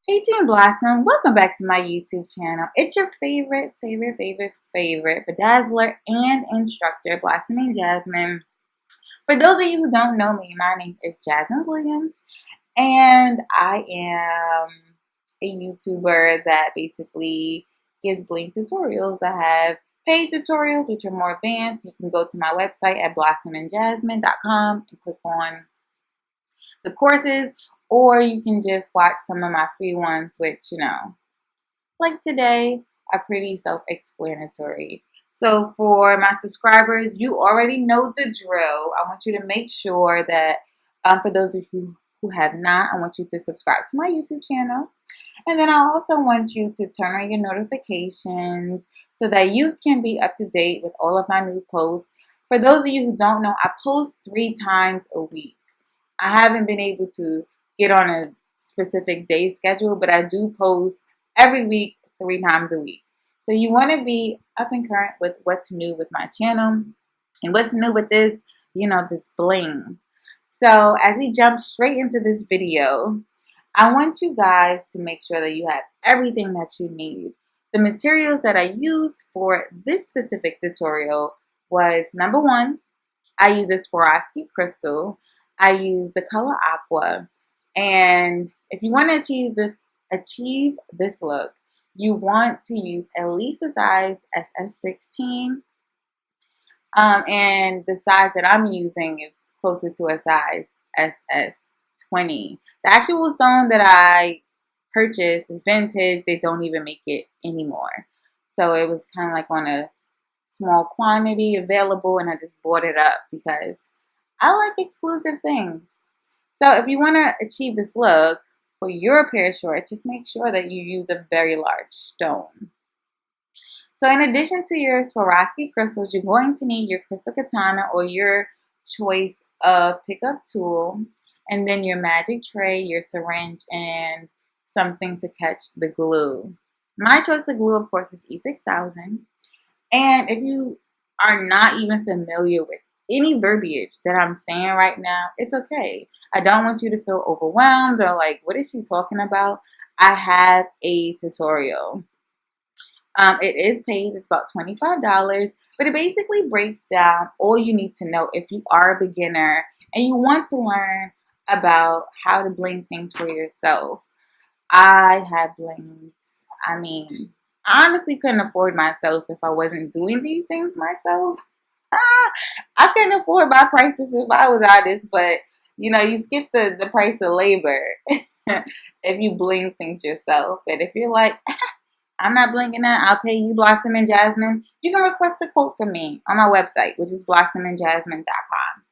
Hey Team Blossom, welcome back to my YouTube channel. It's your favorite bedazzler and instructor, Blossom and Jasmine. For those of you who don't know me, my name is Jasmine Williams, and I am a YouTuber that basically gives bling tutorials. I have paid tutorials, which are more advanced. You can go to my website at blossomandjasmine.com and click on the courses, or you can just watch some of my free ones, which, like today, are pretty self-explanatory. So for my subscribers, you already know the drill. I want you to make sure that, for those of you who have not, I want you to subscribe to my YouTube channel. And then I also want you to turn on your notifications so that you can be up to date with all of my new posts. For those of you who don't know, I post 3 times a week. I haven't been able to get on a specific day schedule, but I do post every week, 3 times a week. So you want to be up and current with what's new with my channel and what's new with this, this bling. So as we jump straight into this video, I want you guys to make sure that you have everything that you need. The materials that I use for this specific tutorial was, number one, I use a Swarovski crystal. I use the color Aqua. And if you want to achieve this look, you want to use at least a size SS16. And the size that I'm using is closer to a size SS20. The actual stone that I purchased is vintage. They don't even make it anymore. So it was kind of like on a small quantity available, and I just bought it up because I like exclusive things. So if you want to achieve this look for your pair of shorts, just make sure that you use a very large stone. So in addition to your Swarovski crystals, you're going to need your crystal katana or your choice of pickup tool, and then your magic tray, your syringe, and something to catch the glue. My choice of glue, of course, is E6000. And if you are not even familiar with any verbiage that I'm saying right now, it's okay. I don't want you to feel overwhelmed or like, what is she talking about? I have a tutorial. It is paid. It's about $25, but it basically breaks down all you need to know if you are a beginner and you want to learn about how to bling things for yourself. I have blings. I honestly couldn't afford myself if I wasn't doing these things myself. I couldn't afford my prices if I was artist, but you skip the price of labor if you bling things yourself. But if you're like, I'm not blinging that, I'll pay you, Blossom and Jasmine, you can request a quote from me on my website, which is blossomandjasmine.com.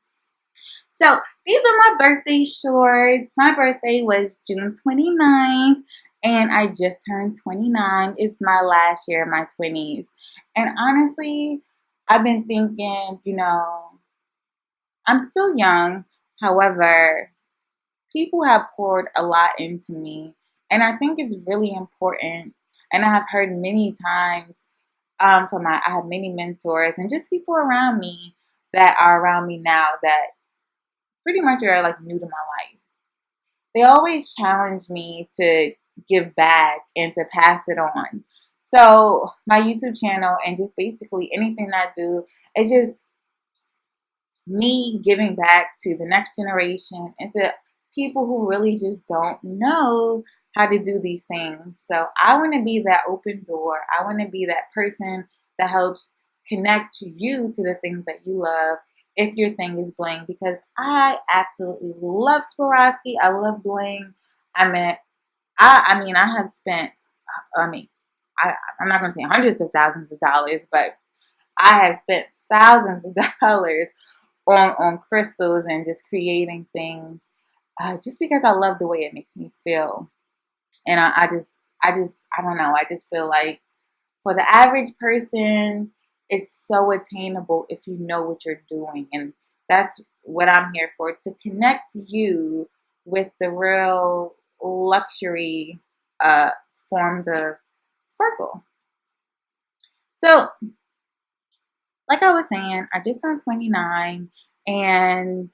So these are my birthday shorts. My birthday was June 29th, and I just turned 29. It's my last year of my 20s. And honestly, I've been thinking, I'm still young. However, people have poured a lot into me. And I think it's really important. And I have heard many times I have many mentors and just people around me that are around me now that pretty much are like new to my life. They always challenge me to give back and to pass it on. So my YouTube channel and just basically anything I do is just me giving back to the next generation and to people who really just don't know how to do these things. So I want to be that open door. I want to be that person that helps connect you to the things that you love if your thing is bling, because I absolutely love Swarovski. I love bling. I have spent, I'm not going to say hundreds of thousands of dollars, but I have spent thousands of dollars on crystals and just creating things just because I love the way it makes me feel. And I don't know. I just feel like for the average person, it's so attainable if you know what you're doing. And that's what I'm here for, to connect you with the real luxury forms of sparkle. So, like I was saying, I just turned 29 and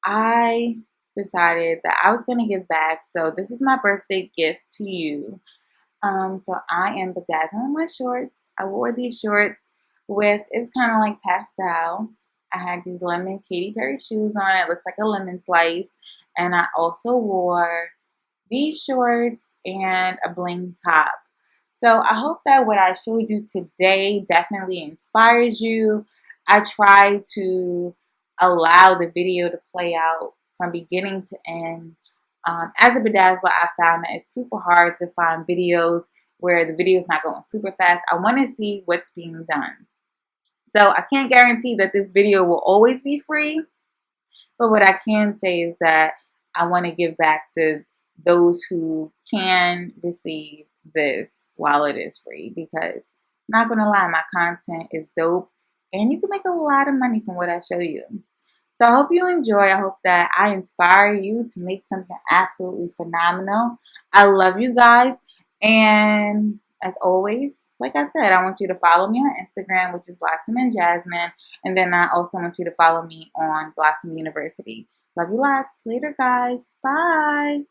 I decided that I was going to give back. So this is my birthday gift to you. So I am bedazzling my shorts. I wore these shorts with, it was kind of like pastel. I had these lemon Katy Perry shoes on. It looks like a lemon slice. And I also wore these shorts and a bling top. So I hope that what I showed you today definitely inspires you. I try to allow the video to play out from beginning to end. As a bedazzler, I found that it's super hard to find videos where the video is not going super fast. I want to see what's being done. So I can't guarantee that this video will always be free, but what I can say is that I want to give back to those who can receive this while it is free, because I'm not going to lie, my content is dope and you can make a lot of money from what I show you. So I hope you enjoy. I hope that I inspire you to make something absolutely phenomenal. I love you guys. And as always, like I said, I want you to follow me on Instagram, which is Blossom and Jasmine. And then I also want you to follow me on Blossom University. Love you lots. Later, guys. Bye.